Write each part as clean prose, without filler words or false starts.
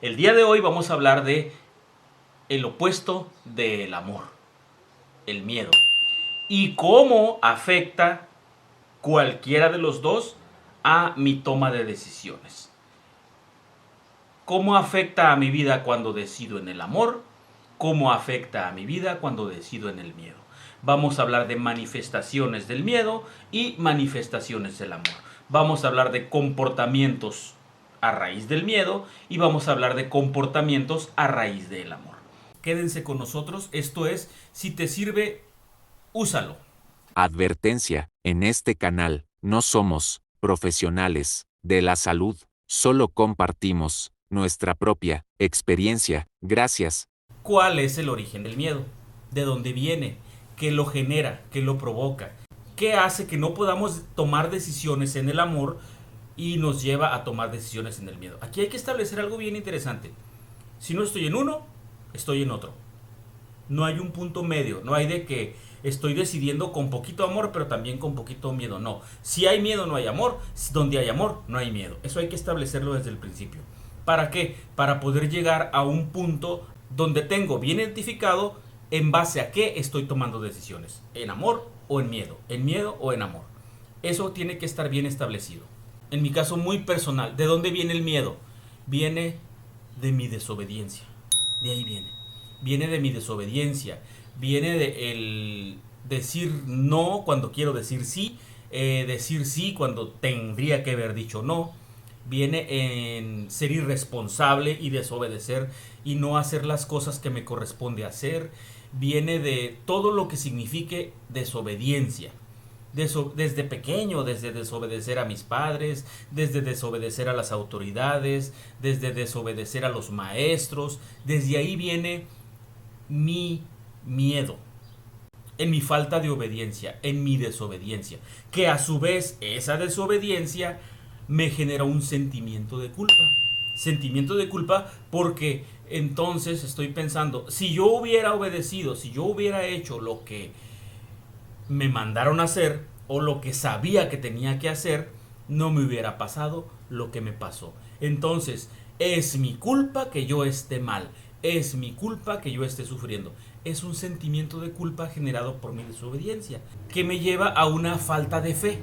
El día de hoy vamos a hablar de el opuesto del amor, el miedo, y cómo afecta cualquiera de los dos a mi toma de decisiones. ¿Cómo afecta a mi vida cuando decido en el amor? ¿Cómo afecta a mi vida cuando decido en el miedo? Vamos a hablar de manifestaciones del miedo y manifestaciones del amor. Vamos a hablar de comportamientos a raíz del miedo y vamos a hablar de comportamientos a raíz del amor. Quédense con nosotros, esto es, si te sirve, úsalo. Advertencia, en este canal, no somos profesionales de la salud, solo compartimos nuestra propia experiencia. Gracias. ¿Cuál es el origen del miedo? ¿De dónde viene? ¿Qué lo genera? ¿Qué lo provoca? ¿Qué hace que no podamos tomar decisiones en el amor y nos lleva a tomar decisiones en el miedo? Aquí hay que establecer algo bien interesante. Si no estoy en uno, estoy en otro. No hay un punto medio, no hay de que estoy decidiendo con poquito amor pero también con poquito miedo. No, si hay miedo no hay amor, donde hay amor no hay miedo. Eso hay que establecerlo desde el principio. ¿Para qué? Para poder llegar a un punto donde tengo bien identificado en base a qué estoy tomando decisiones. ¿En amor o en miedo? ¿En miedo o en amor? Eso tiene que estar bien establecido. En mi caso muy personal, ¿de dónde viene el miedo? Viene de mi desobediencia. De ahí viene. Viene de mi desobediencia. Viene de el decir no cuando quiero decir sí cuando tendría que haber dicho no. Viene en ser irresponsable y desobedecer y no hacer las cosas que me corresponde hacer. Viene de todo lo que signifique desobediencia. Desde pequeño, desde desobedecer a mis padres, desde desobedecer a las autoridades, desde desobedecer a los maestros. Desde ahí viene mi miedo, en mi falta de obediencia, en mi desobediencia, que a su vez esa desobediencia me genera un sentimiento de culpa. Sentimiento de culpa porque entonces estoy pensando, si yo hubiera obedecido, si yo hubiera hecho lo que me mandaron a hacer o lo que sabía que tenía que hacer, no me hubiera pasado lo que me pasó. Entonces, es mi culpa que yo esté mal, es mi culpa que yo esté sufriendo. Es un sentimiento de culpa generado por mi desobediencia, que me lleva a una falta de fe.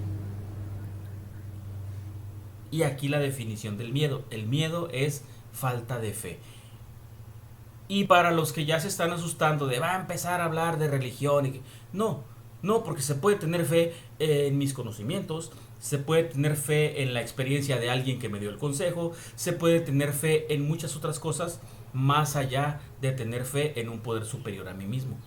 Y aquí la definición del miedo. El miedo es falta de fe. Y para los que ya se están asustando de va a empezar a hablar de religión, no, porque se puede tener fe en mis conocimientos, se puede tener fe en la experiencia de alguien que me dio el consejo, se puede tener fe en muchas otras cosas más allá de tener fe en un poder superior a mí mismo.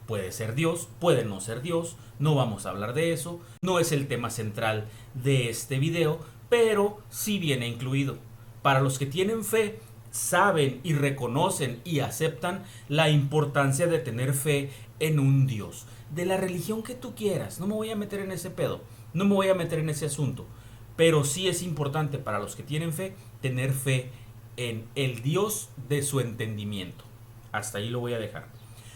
Puede ser Dios, puede no ser Dios, no vamos a hablar de eso, no es el tema central de este video, pero sí viene incluido. Para los que tienen fe, saben y reconocen y aceptan la importancia de tener fe en un Dios, de la religión que tú quieras. No me voy a meter en ese pedo, no me voy a meter en ese asunto, pero sí es importante para los que tienen fe tener fe en el Dios de su entendimiento. Hasta ahí lo voy a dejar.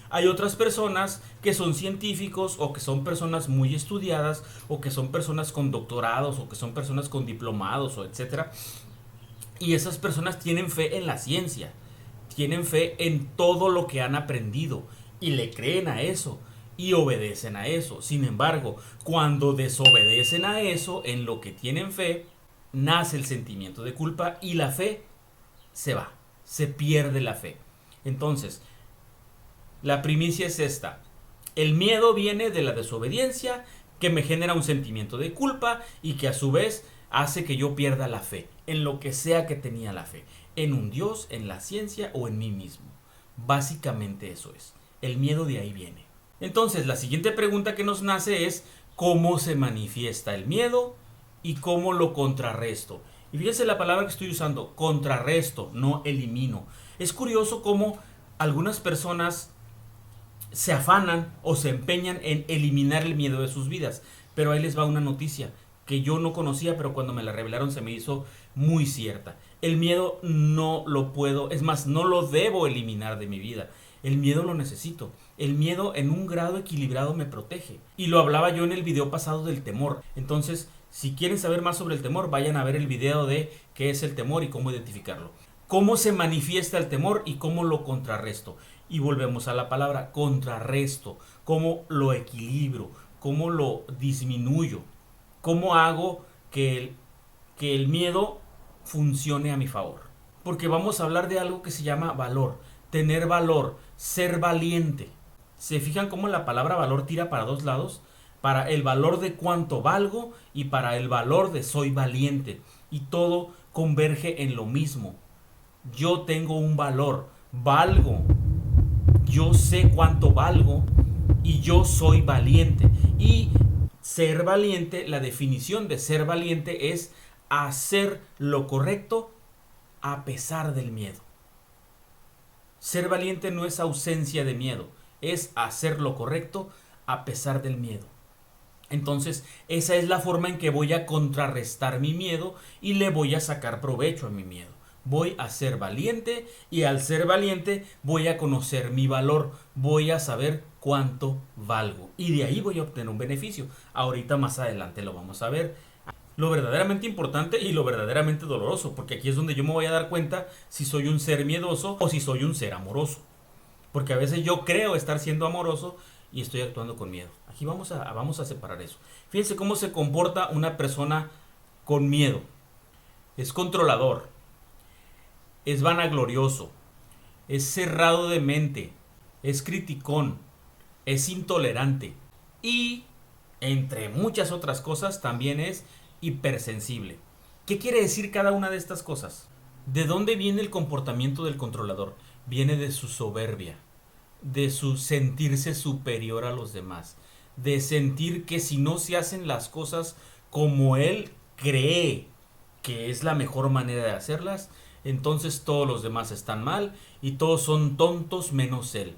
Hay otras personas que son científicos o que son personas muy estudiadas o que son personas con doctorados o que son personas con diplomados o etcétera. Y esas personas tienen fe en la ciencia, tienen fe en todo lo que han aprendido y le creen a eso y obedecen a eso. Sin embargo, cuando desobedecen a eso, en lo que tienen fe, nace el sentimiento de culpa y la fe se va, se pierde la fe. Entonces, la primicia es esta. El miedo viene de la desobediencia que me genera un sentimiento de culpa y que a su vez hace que yo pierda la fe en lo que sea que tenía la fe, en un Dios, en la ciencia o en mí mismo. Básicamente eso es. El miedo de ahí viene. Entonces, la siguiente pregunta que nos nace es ¿cómo se manifiesta el miedo y cómo lo contrarresto? Y fíjense la palabra que estoy usando, contrarresto, no elimino. Es curioso cómo algunas personas se afanan o se empeñan en eliminar el miedo de sus vidas. Pero ahí les va una noticia que yo no conocía, pero cuando me la revelaron se me hizo muy cierta. El miedo no lo puedo, es más, no lo debo eliminar de mi vida. El miedo lo necesito. El miedo en un grado equilibrado me protege. Y lo hablaba yo en el video pasado del temor. Entonces, si quieren saber más sobre el temor, vayan a ver el video de qué es el temor y cómo identificarlo. ¿Cómo se manifiesta el temor y cómo lo contrarresto? Y volvemos a la palabra contrarresto. ¿Cómo lo equilibro? ¿Cómo lo disminuyo? ¿Cómo hago que el miedo funcione a mi favor? Porque vamos a hablar de algo que se llama valor. Tener valor, ser valiente. ¿Se fijan cómo la palabra valor tira para dos lados? Para el valor de cuánto valgo y para el valor de soy valiente. Y todo converge en lo mismo. Yo tengo un valor, valgo, yo sé cuánto valgo y yo soy valiente. Y ser valiente, la definición de ser valiente es hacer lo correcto a pesar del miedo. Ser valiente no es ausencia de miedo, es hacer lo correcto a pesar del miedo. Entonces, esa es la forma en que voy a contrarrestar mi miedo y le voy a sacar provecho a mi miedo. Voy a ser valiente y al ser valiente voy a conocer mi valor, voy a saber cuánto valgo y de ahí voy a obtener un beneficio. Ahorita más adelante lo vamos a ver. Lo verdaderamente importante y lo verdaderamente doloroso, porque aquí es donde yo me voy a dar cuenta si soy un ser miedoso o si soy un ser amoroso. Porque a veces yo creo estar siendo amoroso y estoy actuando con miedo. Aquí vamos a separar eso. Fíjense cómo se comporta una persona con miedo. Es controlador, es vanaglorioso, es cerrado de mente, es criticón, es intolerante y, entre muchas otras cosas, también es hipersensible. ¿Qué quiere decir cada una de estas cosas? ¿De dónde viene el comportamiento del controlador? Viene de su soberbia, de su sentirse superior a los demás, de sentir que si no se hacen las cosas como él cree que es la mejor manera de hacerlas, entonces todos los demás están mal y todos son tontos menos él.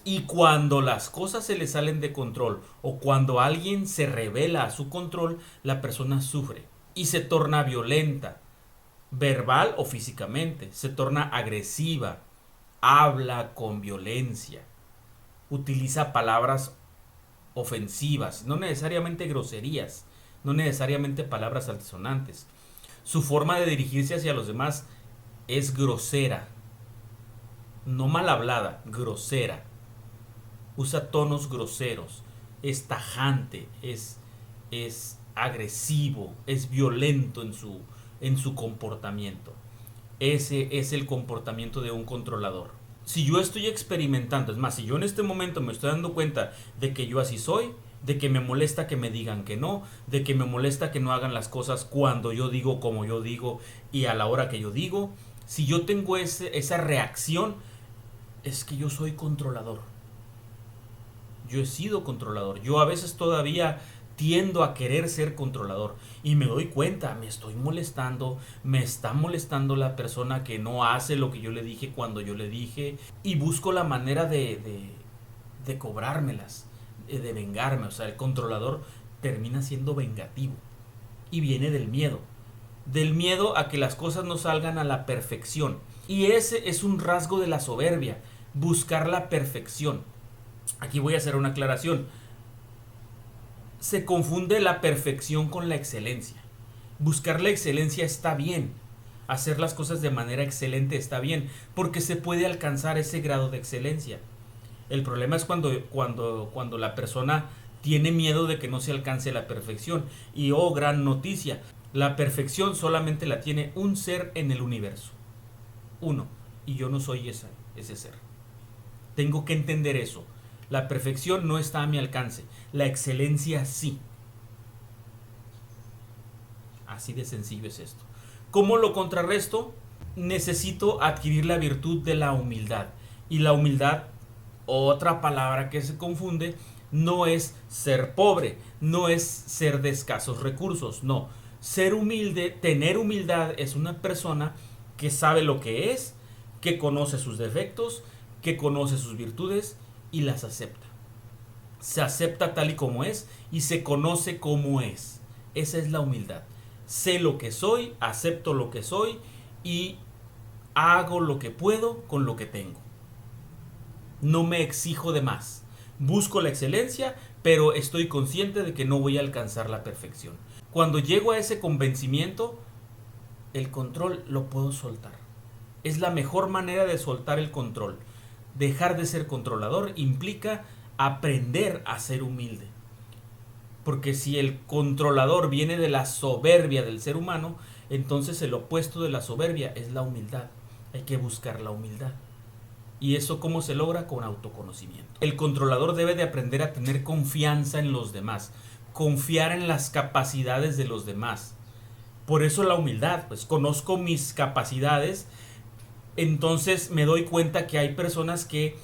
Y cuando las cosas se le salen de control o cuando alguien se revela a su control, la persona sufre y se torna violenta, verbal o físicamente, se torna agresiva, habla con violencia, utiliza palabras ofensivas, no necesariamente groserías, no necesariamente palabras altisonantes. Su forma de dirigirse hacia los demás es grosera, no mal hablada, grosera. Usa tonos groseros, es tajante, es agresivo, es violento en su comportamiento. Ese es el comportamiento de un controlador. Si yo estoy experimentando, es más, si yo en este momento me estoy dando cuenta de que yo así soy, de que me molesta que me digan que no, de que me molesta que no hagan las cosas cuando yo digo, como yo digo y a la hora que yo digo, si yo tengo esa reacción, es que yo soy controlador. Yo he sido controlador. Yo a veces todavía tiendo a querer ser controlador y me doy cuenta, me estoy molestando, me está molestando la persona que no hace lo que yo le dije cuando yo le dije y busco la manera de cobrármelas, de vengarme. O sea, el controlador termina siendo vengativo y viene del miedo a que las cosas no salgan a la perfección. Y ese es un rasgo de la soberbia, buscar la perfección. Aquí voy a hacer una aclaración. Se confunde la perfección con la excelencia. Buscar la excelencia está bien. Hacer las cosas de manera excelente está bien, porque se puede alcanzar ese grado de excelencia. El problema es cuando la persona tiene miedo de que no se alcance la perfección. Y oh, gran noticia, la perfección solamente la tiene un ser en el universo. Uno. Y yo no soy ese ser. Tengo que entender eso. La perfección no está a mi alcance. La excelencia sí. Así de sencillo es esto. ¿Cómo lo contrarresto? Necesito adquirir la virtud de la humildad. Y la humildad, otra palabra que se confunde, no es ser pobre, no es ser de escasos recursos, no. Ser humilde, tener humildad es una persona que sabe lo que es, que conoce sus defectos, que conoce sus virtudes y las acepta. Se acepta tal y como es y se conoce como es. Esa es la humildad. Sé lo que soy, acepto lo que soy y hago lo que puedo con lo que tengo. No me exijo de más. Busco la excelencia, pero estoy consciente de que no voy a alcanzar la perfección. Cuando llego a ese convencimiento, el control lo puedo soltar. Es la mejor manera de soltar el control. Dejar de ser controlador implica aprender a ser humilde. Porque si el controlador viene de la soberbia del ser humano, entonces el opuesto de la soberbia es la humildad. Hay que buscar la humildad. ¿Y eso cómo se logra? Con autoconocimiento. El controlador debe de aprender a tener confianza en los demás, confiar en las capacidades de los demás. Por eso la humildad, pues conozco mis capacidades, entonces me doy cuenta que hay personas que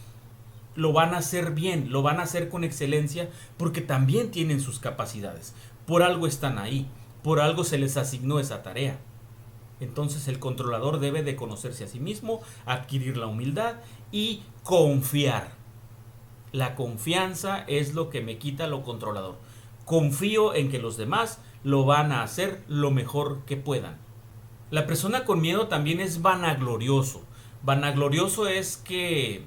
lo van a hacer bien, lo van a hacer con excelencia, porque también tienen sus capacidades. Por algo están ahí, por algo se les asignó esa tarea. Entonces el controlador debe de conocerse a sí mismo, adquirir la humildad y confiar. La confianza es lo que me quita lo controlador. Confío en que los demás lo van a hacer lo mejor que puedan. La persona con miedo también es vanaglorioso. Vanaglorioso es que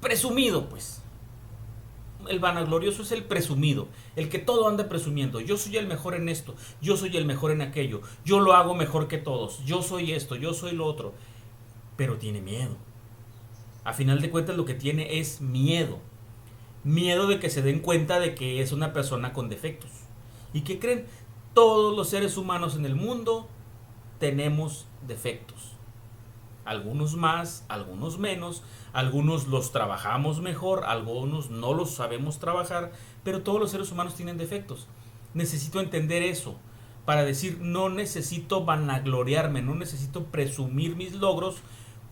presumido, pues. El vanaglorioso es el presumido, el que todo anda presumiendo. Yo soy el mejor en esto, yo soy el mejor en aquello, yo lo hago mejor que todos, yo soy esto, yo soy lo otro. Pero tiene miedo. A final de cuentas lo que tiene es miedo. Miedo de que se den cuenta de que es una persona con defectos. ¿Y qué creen? Todos los seres humanos en el mundo tenemos defectos. Algunos más, algunos menos, algunos los trabajamos mejor, algunos no los sabemos trabajar, pero todos los seres humanos tienen defectos. Necesito entender eso para decir, no necesito vanagloriarme, no necesito presumir mis logros,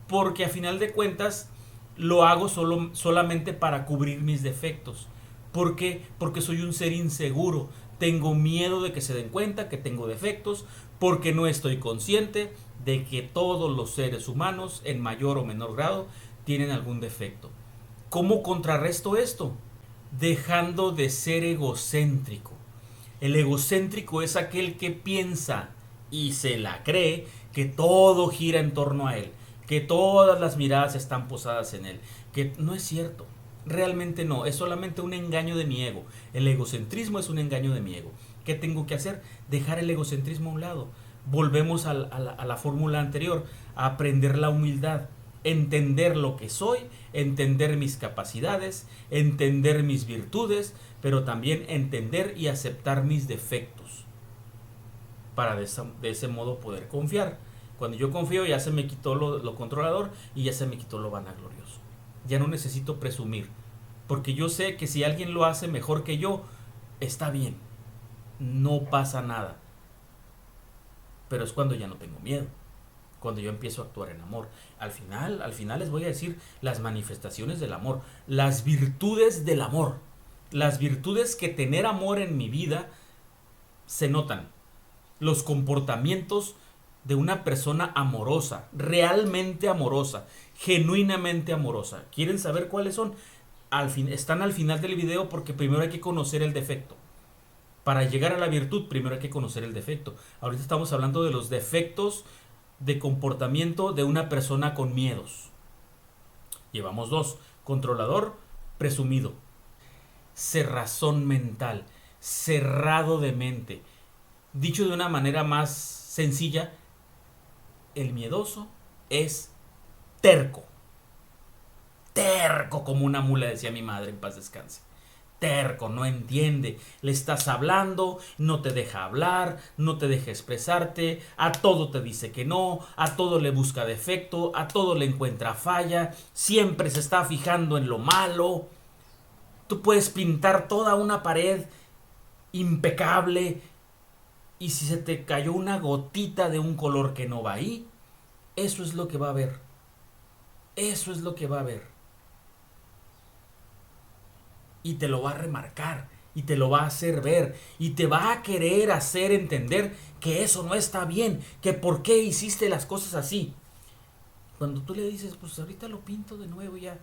porque a final de cuentas lo hago solamente para cubrir mis defectos. ¿Por qué? Porque soy un ser inseguro. Tengo miedo de que se den cuenta que tengo defectos, porque no estoy consciente de que todos los seres humanos, en mayor o menor grado, tienen algún defecto. ¿Cómo contrarresto esto? Dejando de ser egocéntrico. El egocéntrico es aquel que piensa y se la cree que todo gira en torno a él, que todas las miradas están posadas en él, que no es cierto. Realmente no, es solamente un engaño de mi ego. El egocentrismo es un engaño de mi ego. ¿Qué tengo que hacer? Dejar el egocentrismo a un lado. Volvemos a la fórmula anterior, a aprender la humildad, entender lo que soy, entender mis capacidades, entender mis virtudes, pero también entender y aceptar mis defectos, para de ese modo poder confiar. Cuando yo confío ya se me quitó lo controlador y ya se me quitó lo vanaglorioso. Ya no necesito presumir, porque yo sé que si alguien lo hace mejor que yo, está bien, no pasa nada. Pero es cuando ya no tengo miedo, cuando yo empiezo a actuar en amor. Al final les voy a decir las manifestaciones del amor, las virtudes del amor, las virtudes que tener amor en mi vida se notan, los comportamientos de una persona amorosa, realmente amorosa, genuinamente amorosa. ¿Quieren saber cuáles son? Están al final del video, porque primero hay que conocer el defecto. Para llegar a la virtud, primero hay que conocer el defecto. Ahorita estamos hablando de los defectos de comportamiento de una persona con miedos. Llevamos dos: controlador, presumido, cerrazón mental, cerrado de mente. Dicho de una manera más sencilla, el miedoso es terco. Terco como una mula, decía mi madre, en paz descanse. Terco, no entiende. Le estás hablando, no te deja hablar, no te deja expresarte, a todo te dice que no, a todo le busca defecto, a todo le encuentra falla, siempre se está fijando en lo malo. Tú puedes pintar toda una pared impecable, y si se te cayó una gotita de un color que no va ahí, eso es lo que va a ver. Eso es lo que va a ver. Y te lo va a remarcar, y te lo va a hacer ver, y te va a querer hacer entender que eso no está bien, que por qué hiciste las cosas así. Cuando tú le dices, pues ahorita lo pinto de nuevo ya.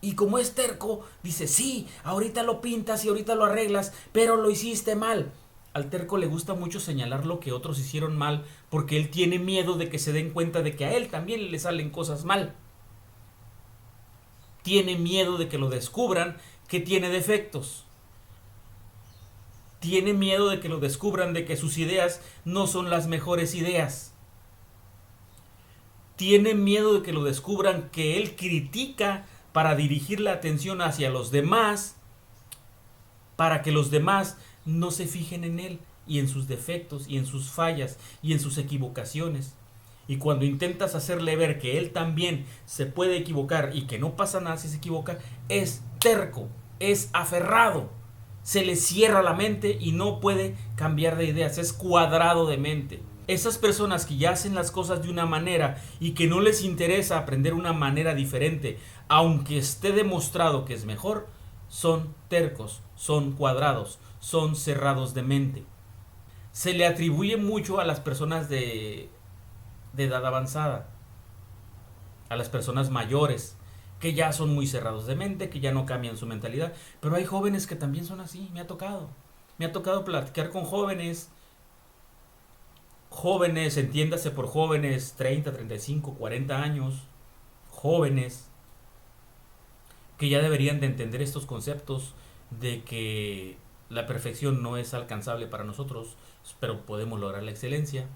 Y como es terco, dice, sí, ahorita lo pintas y ahorita lo arreglas, pero lo hiciste mal. Al terco le gusta mucho señalar lo que otros hicieron mal, porque él tiene miedo de que se den cuenta de que a él también le salen cosas mal. Tiene miedo de que lo descubran que tiene defectos. Tiene miedo de que lo descubran de que sus ideas no son las mejores ideas. Tiene miedo de que lo descubran, que él critica para dirigir la atención hacia los demás, para que los demás no se fijen en él y en sus defectos y en sus fallas y en sus equivocaciones. Y cuando intentas hacerle ver que él también se puede equivocar y que no pasa nada si se equivoca, es terco, es aferrado, se le cierra la mente y no puede cambiar de ideas, es cuadrado de mente. Esas personas que ya hacen las cosas de una manera y que no les interesa aprender una manera diferente, aunque esté demostrado que es mejor, son tercos, son cuadrados, son cerrados de mente. Se le atribuye mucho a las personas de edad avanzada, a las personas mayores, que ya son muy cerrados de mente, que ya no cambian su mentalidad. Pero hay jóvenes que también son así, me ha tocado. Me ha tocado platicar con jóvenes, entiéndase por jóvenes, 30, 35, 40 años, jóvenes, que ya deberían de entender estos conceptos de que la perfección no es alcanzable para nosotros, pero podemos lograr la excelencia.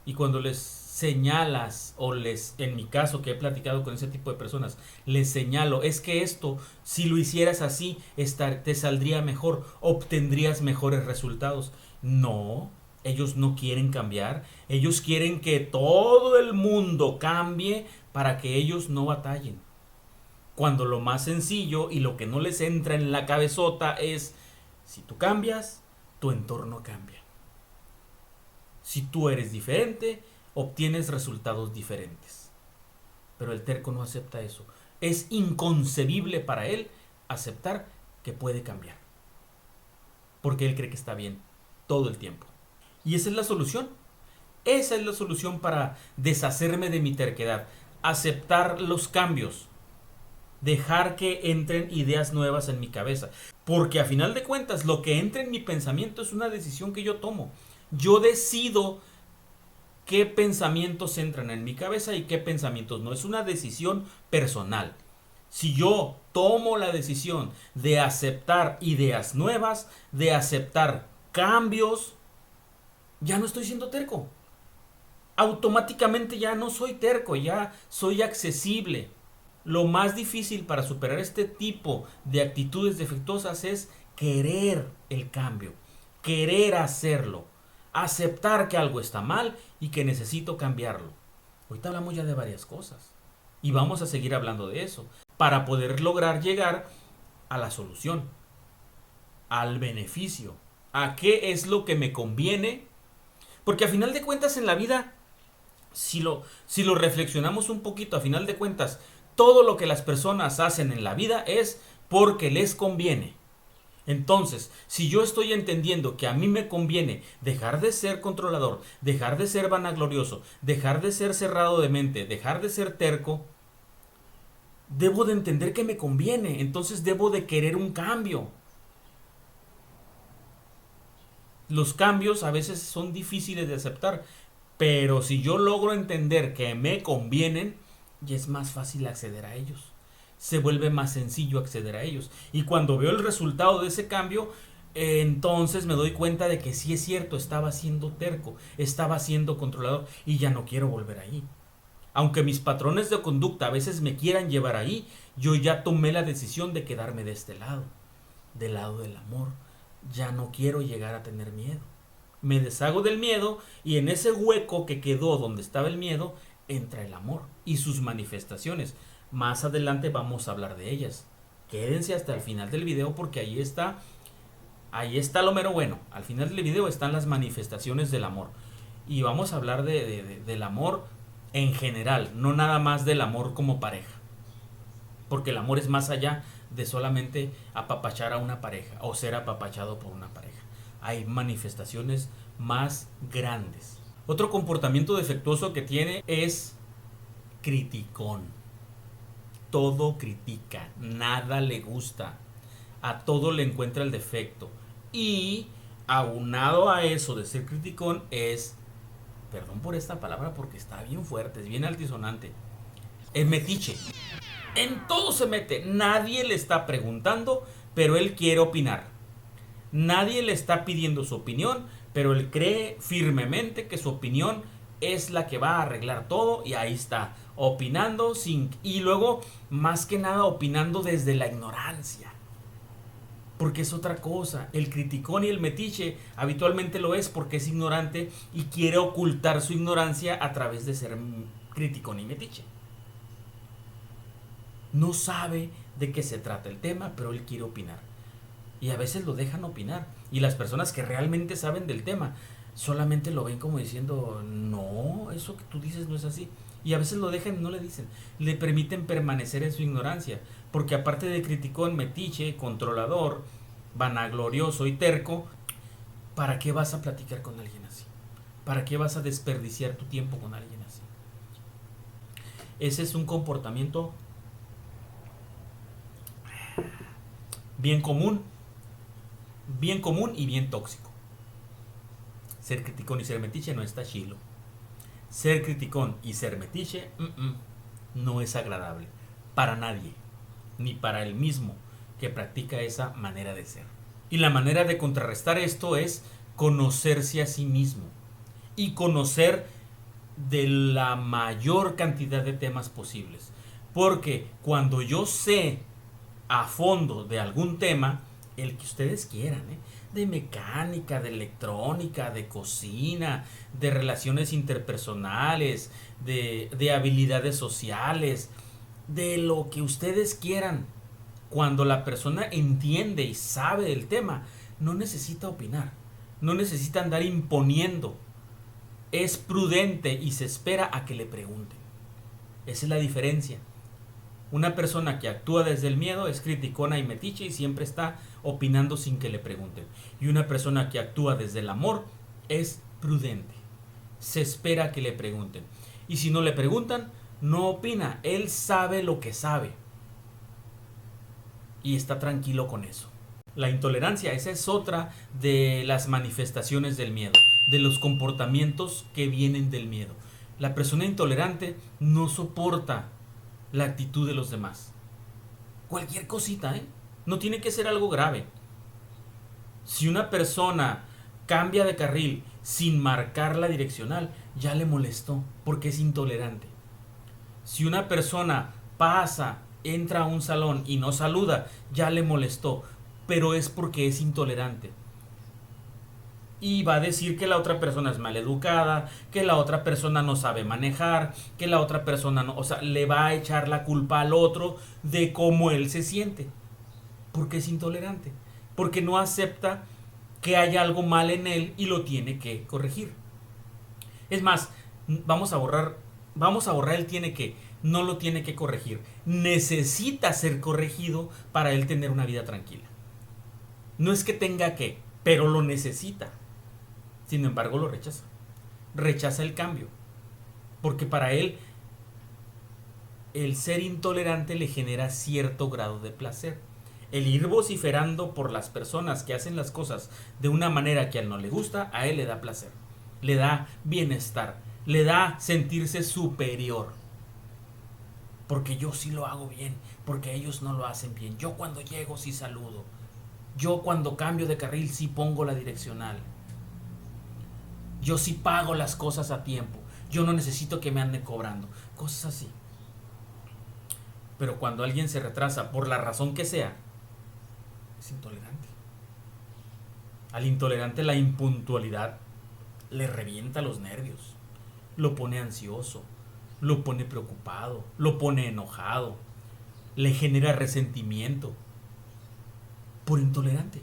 Y cuando les señalas, o en mi caso que he platicado con ese tipo de personas, les señalo, es que esto, si lo hicieras así, te saldría mejor, obtendrías mejores resultados. No, ellos no quieren cambiar, ellos quieren que todo el mundo cambie para que ellos no batallen. Cuando lo más sencillo y lo que no les entra en la cabezota es, si tú cambias, tu entorno cambia. Si tú eres diferente, obtienes resultados diferentes. Pero el terco no acepta eso. Es inconcebible para él aceptar que puede cambiar. Porque él cree que está bien todo el tiempo. Y esa es la solución. Esa es la solución para deshacerme de mi terquedad. Aceptar los cambios. Dejar que entren ideas nuevas en mi cabeza. Porque a final de cuentas, lo que entra en mi pensamiento es una decisión que yo tomo. Yo decido qué pensamientos entran en mi cabeza y qué pensamientos no. Es una decisión personal. Si yo tomo la decisión de aceptar ideas nuevas, de aceptar cambios, ya no estoy siendo terco. Automáticamente ya no soy terco, ya soy accesible. Lo más difícil para superar este tipo de actitudes defectuosas es querer el cambio, querer hacerlo. Aceptar que algo está mal y que necesito cambiarlo. Ahorita hablamos ya de varias cosas y vamos a seguir hablando de eso para poder lograr llegar a la solución, al beneficio, a qué es lo que me conviene. Porque a final de cuentas en la vida, si lo reflexionamos un poquito, a final de cuentas, todo lo que las personas hacen en la vida es porque les conviene. Entonces, si yo estoy entendiendo que a mí me conviene dejar de ser controlador, dejar de ser vanaglorioso, dejar de ser cerrado de mente, dejar de ser terco, debo de entender que me conviene, entonces debo de querer un cambio. Los cambios a veces son difíciles de aceptar, pero si yo logro entender que me convienen, ya es más fácil acceder a ellos. Se vuelve más sencillo acceder a ellos. Y cuando veo el resultado de ese cambio, entonces me doy cuenta de que sí es cierto, estaba siendo terco, estaba siendo controlador y ya no quiero volver ahí. Aunque mis patrones de conducta a veces me quieran llevar ahí, yo ya tomé la decisión de quedarme de este lado, del lado del amor. Ya no quiero llegar a tener miedo. Me deshago del miedo y en ese hueco que quedó donde estaba el miedo, entra el amor y sus manifestaciones. Más adelante vamos a hablar de ellas. Quédense hasta el final del video porque ahí está lo mero bueno. Al final del video están las manifestaciones del amor. Y vamos a hablar del amor en general, no nada más del amor como pareja. Porque el amor es más allá de solamente apapachar a una pareja o ser apapachado por una pareja. Hay manifestaciones más grandes. Otro comportamiento defectuoso que tiene es criticón. Todo critica, nada le gusta, a todo le encuentra el defecto. Y aunado a eso de ser criticón es, perdón por esta palabra porque está bien fuerte, es bien altisonante, es metiche. En todo se mete, nadie le está preguntando, pero él quiere opinar. Nadie le está pidiendo su opinión, pero él cree firmemente que su opinión es la que va a arreglar todo y ahí está, opinando y luego más que nada opinando desde la ignorancia. Porque es otra cosa, el criticón y el metiche habitualmente lo es porque es ignorante y quiere ocultar su ignorancia a través de ser criticón y metiche. No sabe de qué se trata el tema, pero él quiere opinar. Y a veces lo dejan opinar. Y las personas que realmente saben del tema solamente lo ven como diciendo, no, eso que tú dices no es así. Y a veces lo dejan y no le dicen. Le permiten permanecer en su ignorancia. Porque aparte de criticón, metiche, controlador, vanaglorioso y terco, ¿para qué vas a platicar con alguien así? ¿Para qué vas a desperdiciar tu tiempo con alguien así? Ese es un comportamiento bien común y bien tóxico. Ser criticón y ser metiche no está chilo. Ser criticón y ser metiche no es agradable para nadie, ni para el mismo que practica esa manera de ser. Y la manera de contrarrestar esto es conocerse a sí mismo y conocer de la mayor cantidad de temas posibles. Porque cuando yo sé a fondo de algún tema, el que ustedes quieran, de mecánica, de electrónica, de cocina, de relaciones interpersonales, de habilidades sociales, de lo que ustedes quieran. Cuando la persona entiende y sabe del tema, no necesita opinar, no necesita andar imponiendo. Es prudente y se espera a que le pregunten. Esa es la diferencia. Una persona que actúa desde el miedo es criticona y metiche y siempre está opinando sin que le pregunten. Y una persona que actúa desde el amor es prudente. Se espera a que le pregunten. Y si no le preguntan, no opina. Él sabe lo que sabe. Y está tranquilo con eso. La intolerancia, esa es otra de las manifestaciones del miedo, de los comportamientos que vienen del miedo. La persona intolerante no soporta la actitud de los demás. Cualquier cosita, no tiene que ser algo grave. Si una persona cambia de carril sin marcar la direccional, ya le molestó porque es intolerante. Si una persona pasa, entra a un salón y no saluda, ya le molestó, pero es porque es intolerante. Y va a decir que la otra persona es maleducada, que la otra persona no sabe manejar, que la otra persona no, o sea, le va a echar la culpa al otro de cómo él se siente, porque es intolerante, porque no acepta que haya algo mal en él y lo tiene que corregir. Es más, vamos a borrar el tiene que, no lo tiene que corregir, necesita ser corregido para él tener una vida tranquila. No es que tenga que, pero lo necesita. Sin embargo, lo rechaza. Rechaza el cambio. Porque para él, el ser intolerante le genera cierto grado de placer. El ir vociferando por las personas que hacen las cosas de una manera que a él no le gusta, a él le da placer. Le da bienestar. Le da sentirse superior. Porque yo sí lo hago bien. Porque ellos no lo hacen bien. Yo cuando llego sí saludo. Yo cuando cambio de carril sí pongo la direccional. Yo sí pago las cosas a tiempo. Yo no necesito que me anden cobrando. Cosas así. Pero cuando alguien se retrasa por la razón que sea, es intolerante. Al intolerante la impuntualidad le revienta los nervios. Lo pone ansioso. Lo pone preocupado. Lo pone enojado. Le genera resentimiento. Por intolerante.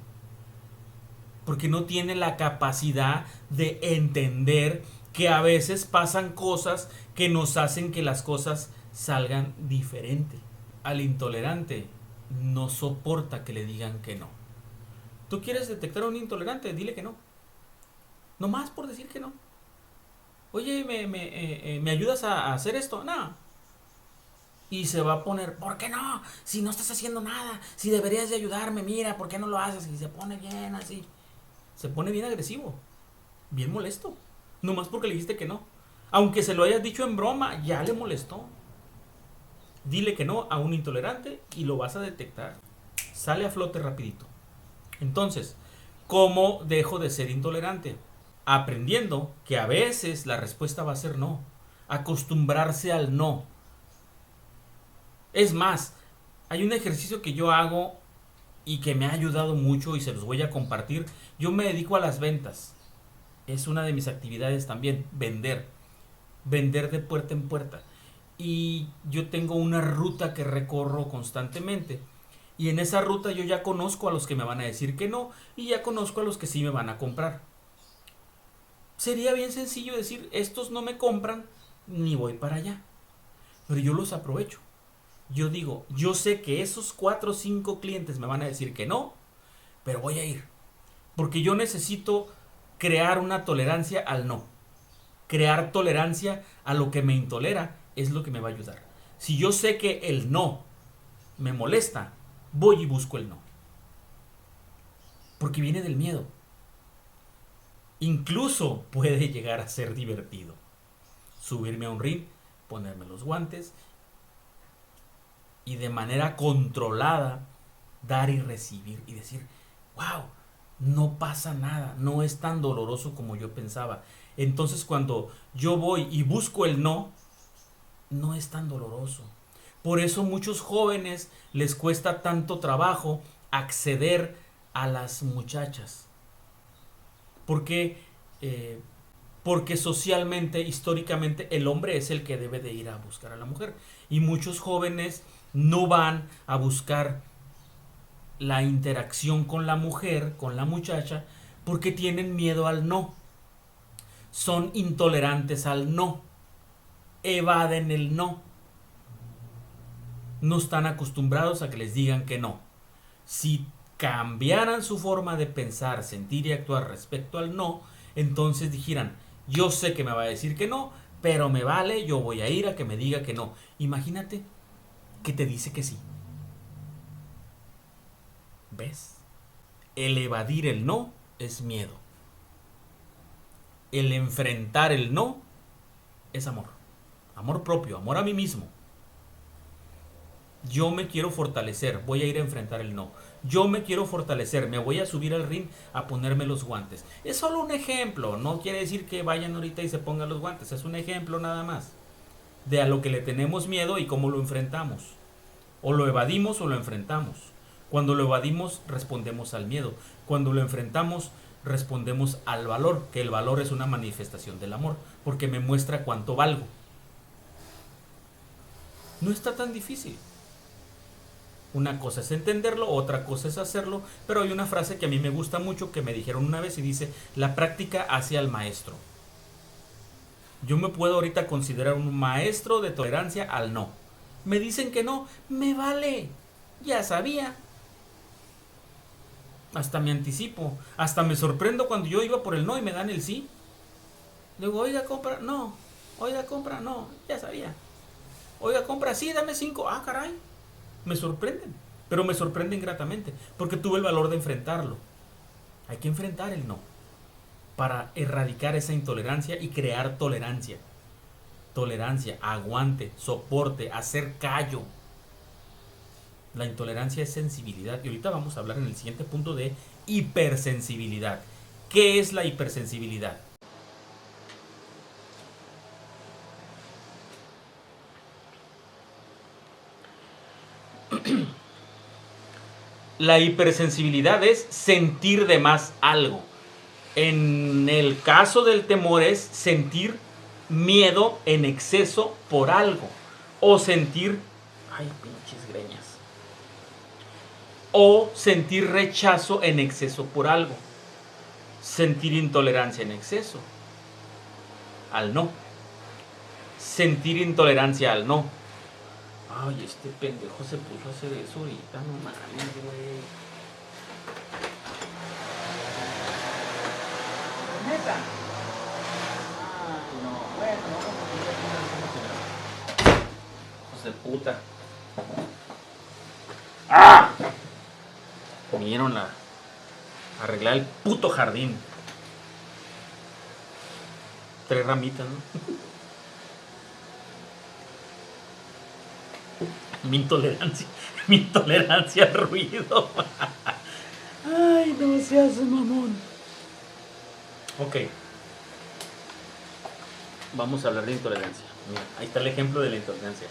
Porque no tiene la capacidad de entender que a veces pasan cosas que nos hacen que las cosas salgan diferente. Al intolerante no soporta que le digan que no. ¿Tú quieres detectar a un intolerante? Dile que no. No más por decir que no. Oye, ¿me ayudas a hacer esto? No. Y se va a poner, ¿por qué no? Si no estás haciendo nada, si deberías de ayudarme, mira, ¿por qué no lo haces? Y se pone bien así. Se pone bien agresivo, bien molesto, nomás porque le dijiste que no. Aunque se lo hayas dicho en broma, ya le molestó. Dile que no a un intolerante y lo vas a detectar. Sale a flote rapidito. Entonces, ¿cómo dejo de ser intolerante? aprendiendo que a veces la respuesta va a ser no. Acostumbrarse al no. Es más, hay un ejercicio que yo hago y que me ha ayudado mucho y se los voy a compartir. Yo me dedico a las ventas. Es una de mis actividades también, vender. Vender de puerta en puerta. Y yo tengo una ruta que recorro constantemente. Y en esa ruta yo ya conozco a los que me van a decir que no y ya conozco a los que sí me van a comprar. Sería bien sencillo decir, estos no me compran, ni voy para allá. Pero yo los aprovecho. Yo digo, yo sé que esos 4 o 5 clientes me van a decir que no, pero voy a ir. Porque yo necesito crear una tolerancia al no. Crear tolerancia a lo que me intolera es lo que me va a ayudar. Si yo sé que el no me molesta, voy y busco el no. Porque viene del miedo. Incluso puede llegar a ser divertido. Subirme a un ring, ponerme los guantes y de manera controlada dar y recibir y decir, wow, no pasa nada, no es tan doloroso como yo pensaba. Entonces cuando yo voy y busco el no, no es tan doloroso. Por eso muchos jóvenes les cuesta tanto trabajo acceder a las muchachas. Porque, porque socialmente, históricamente, el hombre es el que debe de ir a buscar a la mujer. Y muchos jóvenes no van a buscar la interacción con la mujer, con la muchacha, porque tienen miedo al no. Son intolerantes al no. Evaden el no. No están acostumbrados a que les digan que no. Si cambiaran su forma de pensar, sentir y actuar respecto al no, entonces dijeran, yo sé que me va a decir que no, pero me vale, yo voy a ir a que me diga que no. Imagínate que te dice que sí. ¿Ves? El evadir el no es miedo. El enfrentar el no es amor. Amor propio, amor a mí mismo. Yo me quiero fortalecer, voy a ir a enfrentar el no. Yo me quiero fortalecer, me voy a subir al ring a ponerme los guantes. Es solo un ejemplo, no quiere decir que vayan ahorita y se pongan los guantes, es un ejemplo nada más de a lo que le tenemos miedo y cómo lo enfrentamos. O lo evadimos o lo enfrentamos. Cuando lo evadimos respondemos al miedo. Cuando lo enfrentamos respondemos al valor, que el valor es una manifestación del amor, porque me muestra cuánto valgo. No está tan difícil. Una cosa es entenderlo, otra cosa es hacerlo, pero hay una frase que a mí me gusta mucho que me dijeron una vez y dice, la práctica hace al maestro. Yo me puedo ahorita considerar un maestro de tolerancia al no. Me dicen que no, me vale, ya sabía. Hasta me anticipo, hasta me sorprendo cuando yo iba por el no y me dan el sí. Digo, oiga, compra, no, oiga, compra, no, ya sabía. Oiga, compra, sí, dame 5, ah, caray. Me sorprenden, pero me sorprenden gratamente, porque tuve el valor de enfrentarlo. Hay que enfrentar el no, para erradicar esa intolerancia y crear tolerancia. Tolerancia, aguante, soporte, hacer callo. La intolerancia es sensibilidad, y ahorita vamos a hablar en el siguiente punto de hipersensibilidad. ¿Qué es la hipersensibilidad? La hipersensibilidad es sentir de más algo. En el caso del temor es sentir miedo en exceso por algo. O sentir... Ay, pinches greñas. O sentir rechazo en exceso por algo. Sentir intolerancia en exceso. Al no. Sentir intolerancia al no. Ay, este pendejo se puso a hacer eso ahorita, no mames, güey. ¿Neta? Ay, no, bueno, no, hijos de puta. ¡Ah! Vinieron a arreglar el puto jardín. 3 ramitas, ¿no? Mi intolerancia al ruido. Ay, no seas mamón. Ok, Vamos a hablar de intolerancia. Mira, ahí está el ejemplo de la intolerancia.